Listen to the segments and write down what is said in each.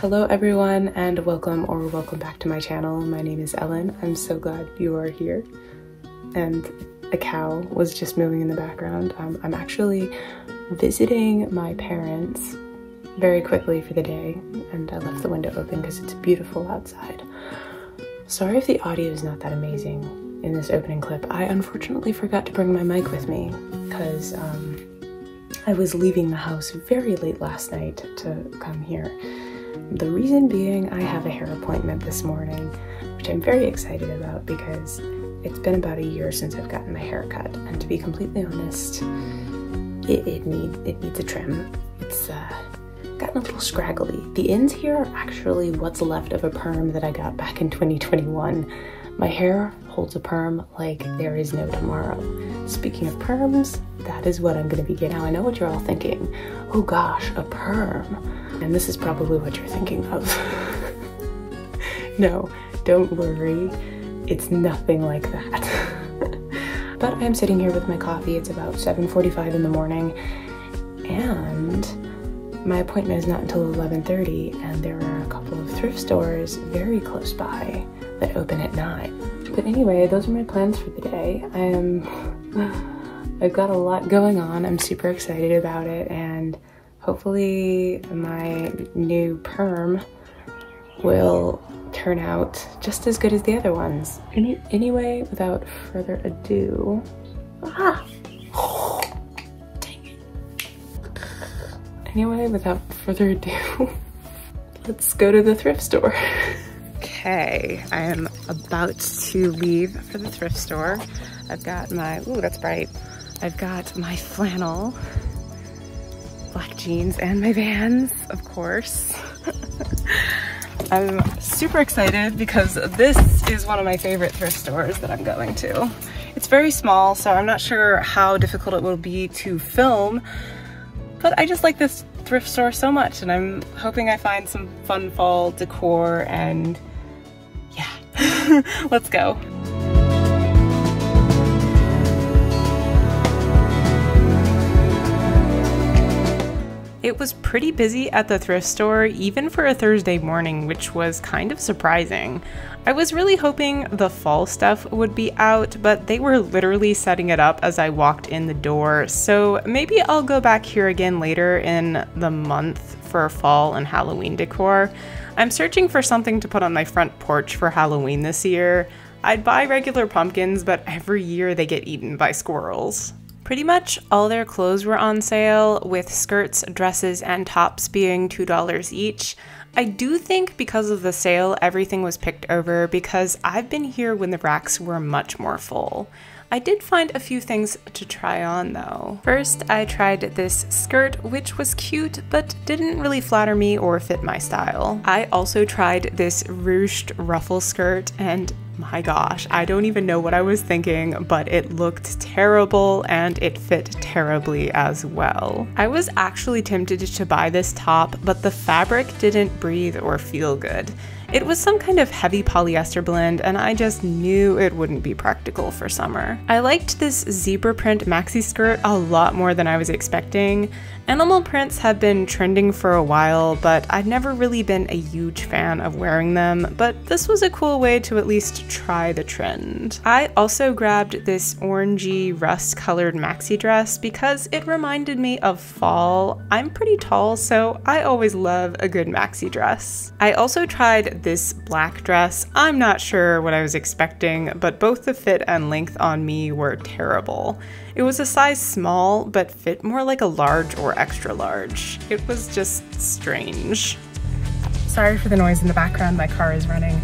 Hello everyone, and welcome back to my channel. My name is Ellen. I'm so glad you are here. And a cow was just moving in the background. I'm actually visiting my parents very quickly for the day, and I left the window open because it's beautiful outside. Sorry if the audio is not that amazing in this opening clip. I unfortunately forgot to bring my mic with me because I was leaving the house very late last night to come here. The reason being, I have a hair appointment this morning, which I'm very excited about because it's been about a year since I've gotten my hair cut, and to be completely honest, it needs a trim. It's gotten a little scraggly. The ends here are actually what's left of a perm that I got back in 2021. My hair holds a perm like there is no tomorrow. Speaking of perms, that is what I'm gonna be getting. Now I know what you're all thinking. Oh gosh, a perm. And this is probably what you're thinking of. No, don't worry. It's nothing like that. But I'm sitting here with my coffee. It's about 7:45 in the morning, and my appointment is not until 11:30, and there are a couple of thrift stores very close by that open at 9. But anyway, those are my plans for the day. I've got a lot going on. I'm super excited about it, and hopefully my new perm will turn out just as good as the other ones. Anyway, without further ado, dang it. Anyway, without further ado, let's go to the thrift store. Okay, I am about to leave for the thrift store. I've got my, ooh, that's bright. I've got my flannel, black jeans, and my Vans, of course. I'm super excited because this is one of my favorite thrift stores that I'm going to. It's very small, so I'm not sure how difficult it will be to film, but I just like this thrift store so much, and I'm hoping I find some fun fall decor, and yeah, let's go. It was pretty busy at the thrift store, even for a Thursday morning, which was kind of surprising. I was really hoping the fall stuff would be out, but they were literally setting it up as I walked in the door, so maybe I'll go back here again later in the month for fall and Halloween decor. I'm searching for something to put on my front porch for Halloween this year. I'd buy regular pumpkins, but every year they get eaten by squirrels. Pretty much all their clothes were on sale, with skirts, dresses, and tops being $2 each. I do think because of the sale, everything was picked over because I've been here when the racks were much more full. I did find a few things to try on though. First, I tried this skirt, which was cute, but didn't really flatter me or fit my style. I also tried this ruched ruffle skirt, and my gosh, I don't even know what I was thinking, but it looked terrible and it fit terribly as well. I was actually tempted to buy this top, but the fabric didn't breathe or feel good. It was some kind of heavy polyester blend, and I just knew it wouldn't be practical for summer. I liked this zebra print maxi skirt a lot more than I was expecting. Animal prints have been trending for a while, but I'd never really been a huge fan of wearing them, but this was a cool way to at least try the trend. I also grabbed this orangey rust-colored maxi dress because it reminded me of fall. I'm pretty tall, so I always love a good maxi dress. I also tried this black dress. I'm not sure what I was expecting, but both the fit and length on me were terrible. It was a size small, but fit more like a large or extra large. It was just strange. Sorry for the noise in the background, my car is running.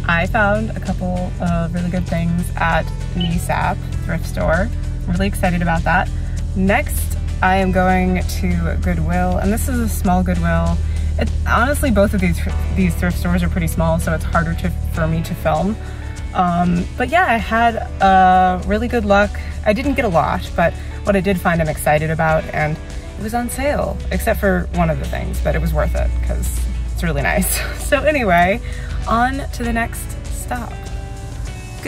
I found a couple of really good things at NiBaum thrift store. I'm really excited about that. Next, I am going to Goodwill, and this is a small Goodwill. Honestly, both of these thrift stores are pretty small, so it's harder for me to film. But yeah, I had really good luck. I didn't get a lot, but what I did find I'm excited about, and it was on sale, except for one of the things, but it was worth it because it's really nice. So anyway, on to the next stop.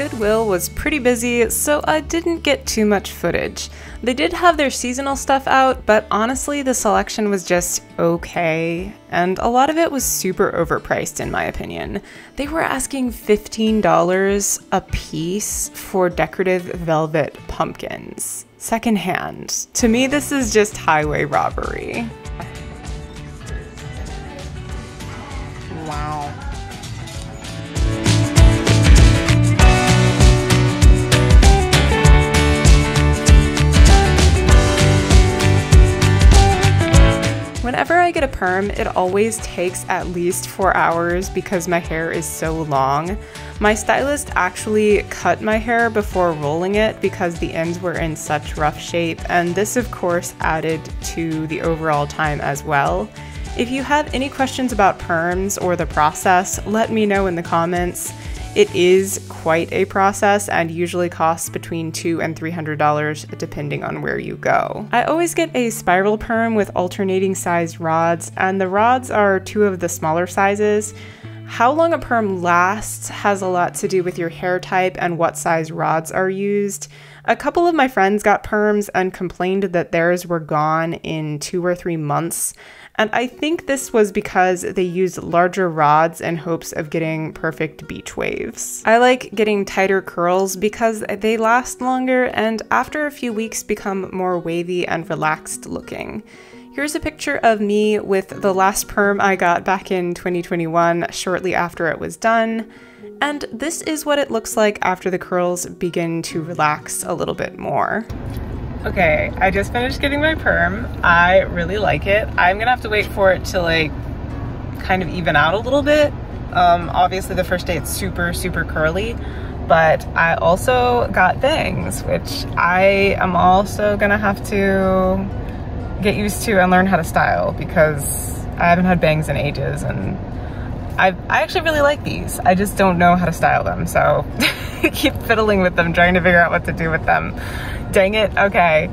Goodwill was pretty busy, so I didn't get too much footage. They did have their seasonal stuff out, but honestly the selection was just okay, and a lot of it was super overpriced in my opinion. They were asking $15 a piece for decorative velvet pumpkins, secondhand. To me, this is just highway robbery. Wow. Whenever I get a perm, it always takes at least 4 hours because my hair is so long. My stylist actually cut my hair before rolling it because the ends were in such rough shape, and this of course added to the overall time as well. If you have any questions about perms or the process, let me know in the comments. It is quite a process and usually costs between $200 and $300 depending on where you go. I always get a spiral perm with alternating sized rods, and the rods are 2 of the smaller sizes. How long a perm lasts has a lot to do with your hair type and what size rods are used. A couple of my friends got perms and complained that theirs were gone in 2 or 3 months. And I think this was because they used larger rods in hopes of getting perfect beach waves. I like getting tighter curls because they last longer and after a few weeks become more wavy and relaxed looking. Here's a picture of me with the last perm I got back in 2021 shortly after it was done. And this is what it looks like after the curls begin to relax a little bit more. Okay, I just finished getting my perm. I really like it. I'm gonna have to wait for it to like kind of even out a little bit. Obviously the first day it's super curly, but I also got bangs, which I am also gonna have to get used to and learn how to style because I haven't had bangs in ages, and I actually really like these. I just don't know how to style them, so I keep fiddling with them, trying to figure out what to do with them. Dang it, okay.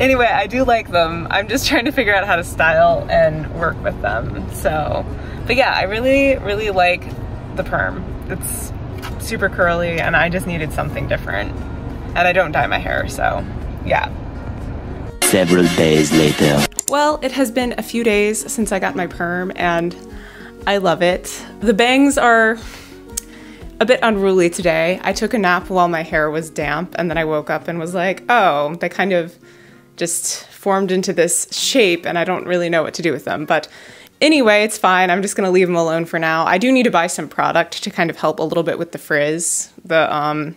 Anyway, I do like them. I'm just trying to figure out how to style and work with them. So, but yeah, I really like the perm. It's super curly and I just needed something different. And I don't dye my hair, so yeah. Several days later. Well, it has been a few days since I got my perm and I love it. The bangs are a bit unruly today. I took a nap while my hair was damp and then I woke up and was like, oh, they kind of just formed into this shape and I don't really know what to do with them. But anyway, it's fine. I'm just gonna leave them alone for now. I do need to buy some product to kind of help a little bit with the frizz. The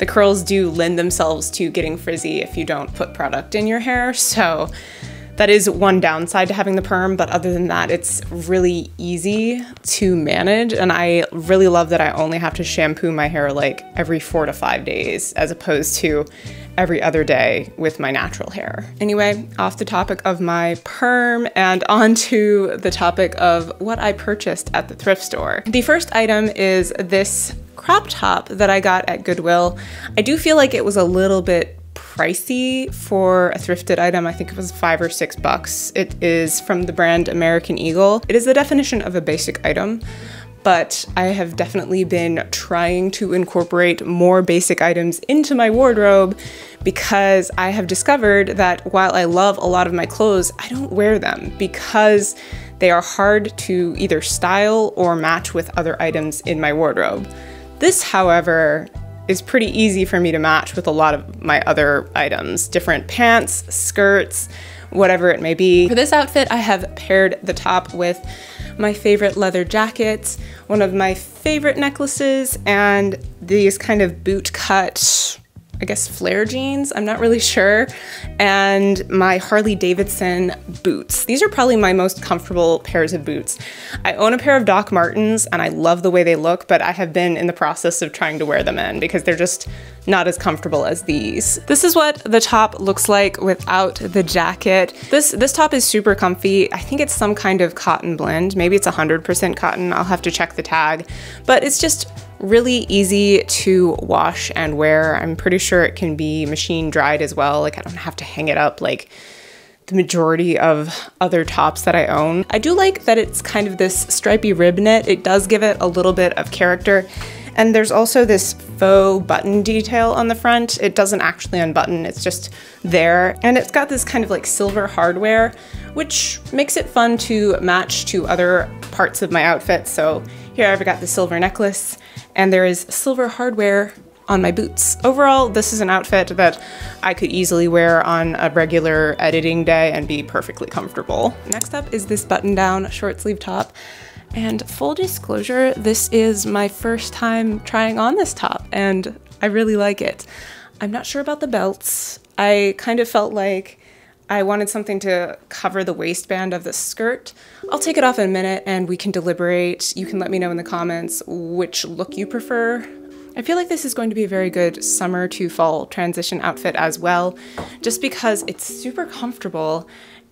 curls do lend themselves to getting frizzy if you don't put product in your hair. So that is one downside to having the perm, but other than that, it's really easy to manage. And I really love that I only have to shampoo my hair like every 4 to 5 days, as opposed to every other day with my natural hair. Anyway, off the topic of my perm and onto the topic of what I purchased at the thrift store. The first item is this crop top that I got at Goodwill. I do feel like it was a little bit pricey for a thrifted item. I think it was $5 or $6. It is from the brand American Eagle. It is the definition of a basic item, but I have definitely been trying to incorporate more basic items into my wardrobe because I have discovered that while I love a lot of my clothes, I don't wear them because they are hard to either style or match with other items in my wardrobe. This, however, is pretty easy for me to match with a lot of my other items, different pants, skirts, whatever it may be. For this outfit, I have paired the top with my favorite leather jacket, one of my favorite necklaces, and these kind of boot cut, I guess flare jeans, I'm not really sure, and my Harley Davidson boots. These are probably my most comfortable pairs of boots. I own a pair of Doc Martens and I love the way they look, but I have been in the process of trying to wear them in because they're just not as comfortable as these. This is what the top looks like without the jacket. This top is super comfy. I think it's some kind of cotton blend. Maybe it's 100% cotton. I'll have to check the tag, but it's just really easy to wash and wear. I'm pretty sure it can be machine dried as well. Like I don't have to hang it up like the majority of other tops that I own. I do like that it's kind of this stripy rib knit. It does give it a little bit of character. And there's also this faux button detail on the front. It doesn't actually unbutton, it's just there. And it's got this kind of like silver hardware, which makes it fun to match to other parts of my outfit. So here I've got the silver necklace, and there is silver hardware on my boots. Overall, this is an outfit that I could easily wear on a regular editing day and be perfectly comfortable. Next up is this button-down short sleeve top. And full disclosure, this is my first time trying on this top, and I really like it. I'm not sure about the belts. I kind of felt like I wanted something to cover the waistband of the skirt. I'll take it off in a minute and we can deliberate. You can let me know in the comments which look you prefer. I feel like this is going to be a very good summer to fall transition outfit as well, just because it's super comfortable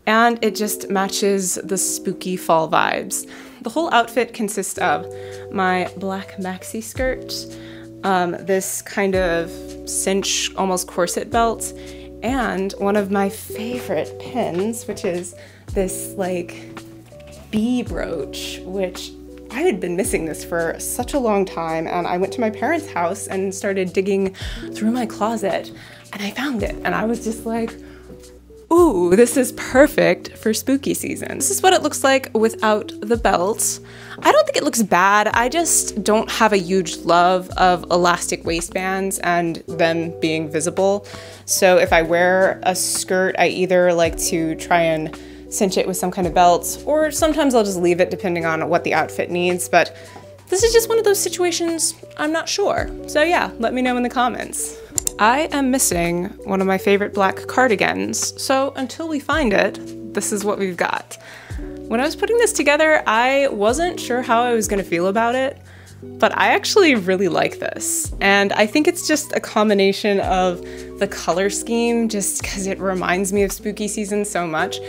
and it just matches the spooky fall vibes. The whole outfit consists of my black maxi skirt, this kind of cinch, almost corset belt, and one of my favorite pins, which is this like bee brooch, which I had been missing this for such a long time, and I went to my parents' house and started digging through my closet, and I found it, and I was just like, ooh, this is perfect for spooky season. This is what it looks like without the belt. I don't think it looks bad. I just don't have a huge love of elastic waistbands and them being visible. So if I wear a skirt, I either like to try and cinch it with some kind of belt, or sometimes I'll just leave it depending on what the outfit needs. But this is just one of those situations I'm not sure. So yeah, let me know in the comments. I am missing one of my favorite black cardigans, so until we find it, this is what we've got. When I was putting this together, I wasn't sure how I was gonna feel about it, but I actually really like this. And I think it's just a combination of the color scheme, just because it reminds me of spooky season so much.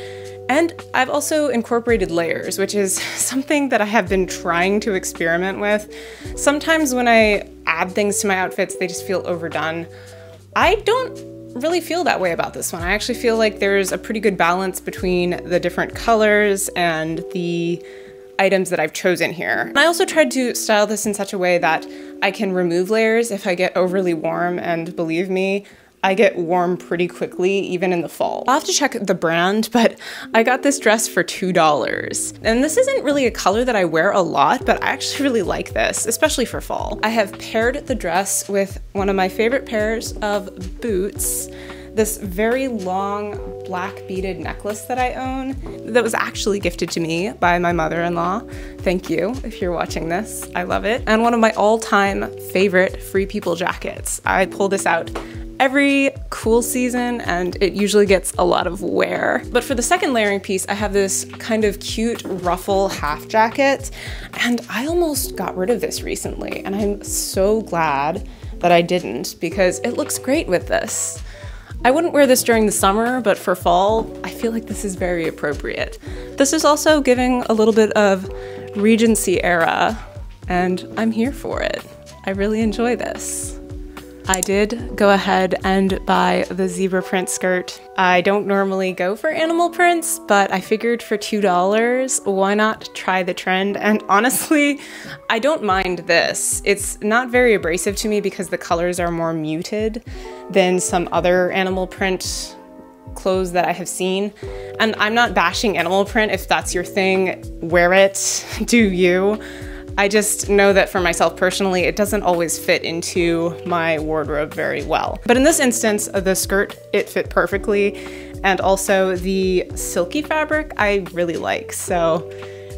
And I've also incorporated layers, which is something that I have been trying to experiment with. Sometimes when I add things to my outfits, they just feel overdone. I don't really feel that way about this one. I actually feel like there's a pretty good balance between the different colors and the items that I've chosen here. And I also tried to style this in such a way that I can remove layers if I get overly warm, and believe me, I get warm pretty quickly, even in the fall. I'll have to check the brand, but I got this dress for $2. And this isn't really a color that I wear a lot, but I actually really like this, especially for fall. I have paired the dress with one of my favorite pairs of boots, this very long black beaded necklace that I own that was actually gifted to me by my mother-in-law. Thank you if you're watching this, I love it. And one of my all-time favorite Free People jackets. I pull this out every cool season, and it usually gets a lot of wear. But for the second layering piece, I have this kind of cute ruffle half jacket, and I almost got rid of this recently, and I'm so glad that I didn't, because it looks great with this. I wouldn't wear this during the summer, but for fall, I feel like this is very appropriate. This is also giving a little bit of Regency era, and I'm here for it. I really enjoy this. I did go ahead and buy the zebra print skirt. I don't normally go for animal prints, but I figured for $2, why not try the trend? And honestly, I don't mind this. It's not very abrasive to me because the colors are more muted than some other animal print clothes that I have seen. And I'm not bashing animal print. If that's your thing, wear it, do you. I just know that for myself personally, it doesn't always fit into my wardrobe very well. But in this instance, the skirt, it fit perfectly. And also the silky fabric, I really like. So it's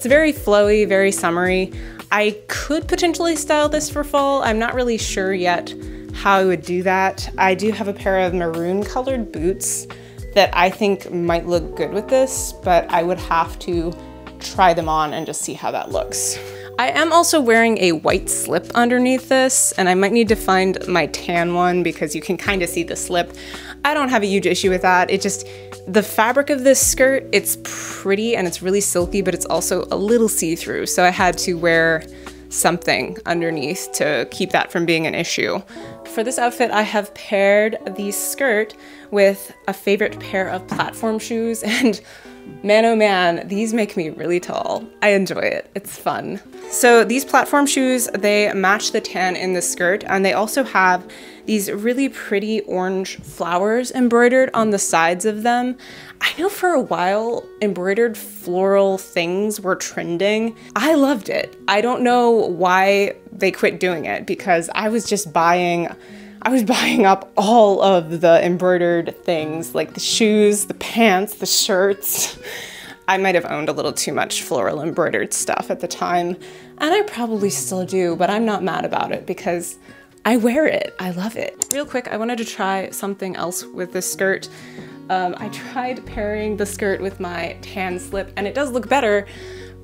very flowy, very summery. I could potentially style this for fall. I'm not really sure yet how I would do that. I do have a pair of maroon colored boots that I think might look good with this, but I would have to try them on and just see how that looks. I am also wearing a white slip underneath this, and I might need to find my tan one because you can kind of see the slip. I don't have a huge issue with that. The fabric of this skirt, it's pretty and it's really silky, but it's also a little see-through, so I had to wear something underneath to keep that from being an issue. For this outfit, I have paired the skirt with a favorite pair of platform shoes, and Man, oh man, these make me really tall. I enjoy it, it's fun. So these platform shoes, they match the tan in the skirt, and they also have these really pretty orange flowers embroidered on the sides of them. I know for a while embroidered floral things were trending. I loved it. I don't know why they quit doing it, because I was buying up all of the embroidered things, like the shoes, the pants, the shirts. I might have owned a little too much floral embroidered stuff at the time, and I probably still do, but I'm not mad about it because I wear it. I love it. Real quick, I wanted to try something else with this skirt. I tried pairing the skirt with my tan slip, and it does look better,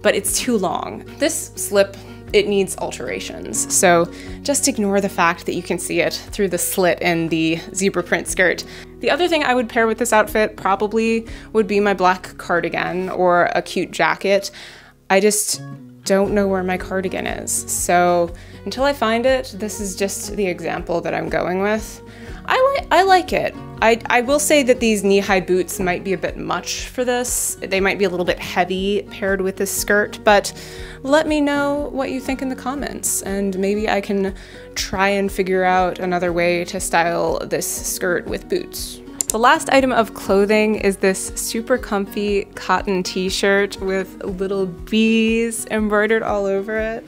but it's too long. This slip, it needs alterations, so just ignore the fact that you can see it through the slit in the zebra print skirt. The other thing I would pair with this outfit probably would be my black cardigan or a cute jacket. I just don't know where my cardigan is, so until I find it, this is just the example that I'm going with. I like it. I will say that these knee-high boots might be a bit much for this. They might be a little bit heavy paired with this skirt, but let me know what you think in the comments, and maybe I can try and figure out another way to style this skirt with boots. The last item of clothing is this super comfy cotton t-shirt with little bees embroidered all over it.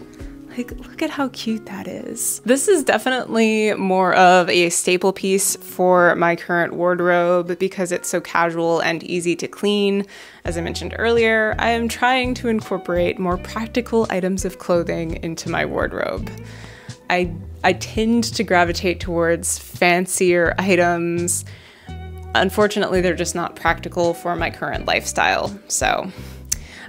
Like, look at how cute that is. This is definitely more of a staple piece for my current wardrobe because it's so casual and easy to clean. As I mentioned earlier, I am trying to incorporate more practical items of clothing into my wardrobe. I tend to gravitate towards fancier items. Unfortunately, they're just not practical for my current lifestyle, so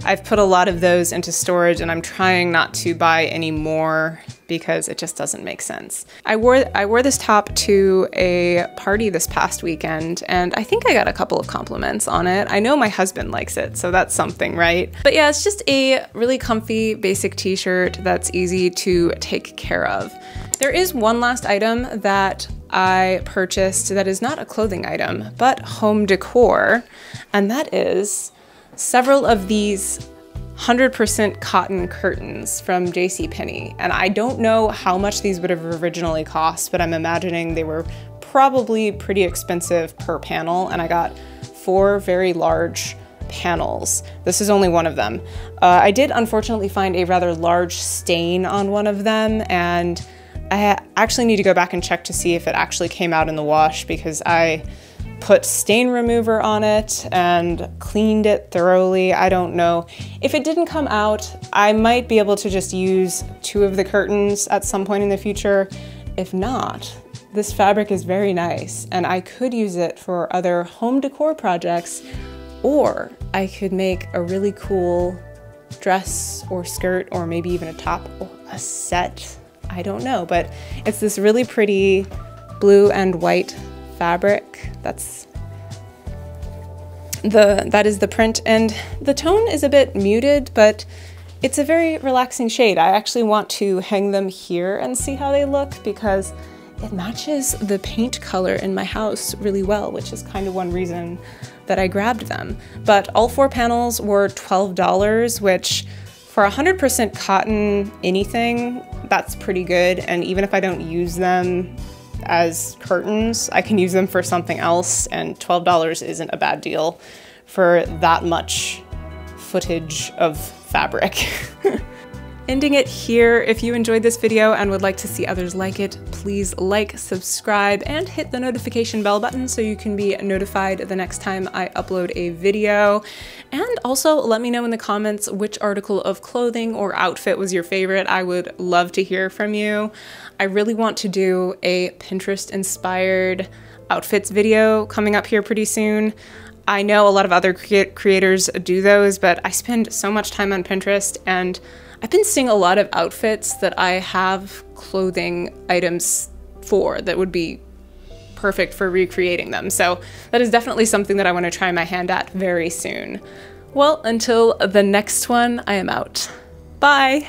I've put a lot of those into storage, and I'm trying not to buy any more because it just doesn't make sense. I wore this top to a party this past weekend, and I think I got a couple of compliments on it. I know my husband likes it, so that's something, right? But yeah, it's just a really comfy basic t-shirt that's easy to take care of. There is one last item that I purchased that is not a clothing item, but home decor, and that is several of these 100% cotton curtains from JCPenney. And I don't know how much these would have originally cost, but I'm imagining they were probably pretty expensive per panel, and I got 4 very large panels. This is only one of them. I did unfortunately find a rather large stain on one of them, and I actually need to go back and check to see if it actually came out in the wash, because I put stain remover on it and cleaned it thoroughly. I don't know. If it didn't come out, I might be able to just use 2 of the curtains at some point in the future. If not, this fabric is very nice, and I could use it for other home decor projects, or I could make a really cool dress or skirt, or maybe even a top or a set. I don't know, but it's this really pretty blue and white fabric. That is the print, and the tone is a bit muted, but it's a very relaxing shade. I actually want to hang them here and see how they look, because it matches the paint color in my house really well, which is kind of one reason that I grabbed them. But all 4 panels were $12, which for 100% cotton anything, that's pretty good. And even if I don't use them as curtains, I can use them for something else, and $12 isn't a bad deal for that much footage of fabric. Ending it here. If you enjoyed this video and would like to see others like it, please like, subscribe, and hit the notification bell button so you can be notified the next time I upload a video. And also let me know in the comments which article of clothing or outfit was your favorite. I would love to hear from you. I really want to do a Pinterest-inspired outfits video coming up here pretty soon. I know a lot of other creators do those, but I spend so much time on Pinterest, and I've been seeing a lot of outfits that I have clothing items for that would be perfect for recreating them. So that is definitely something that I want to try my hand at very soon. Well, until the next one, I am out. Bye!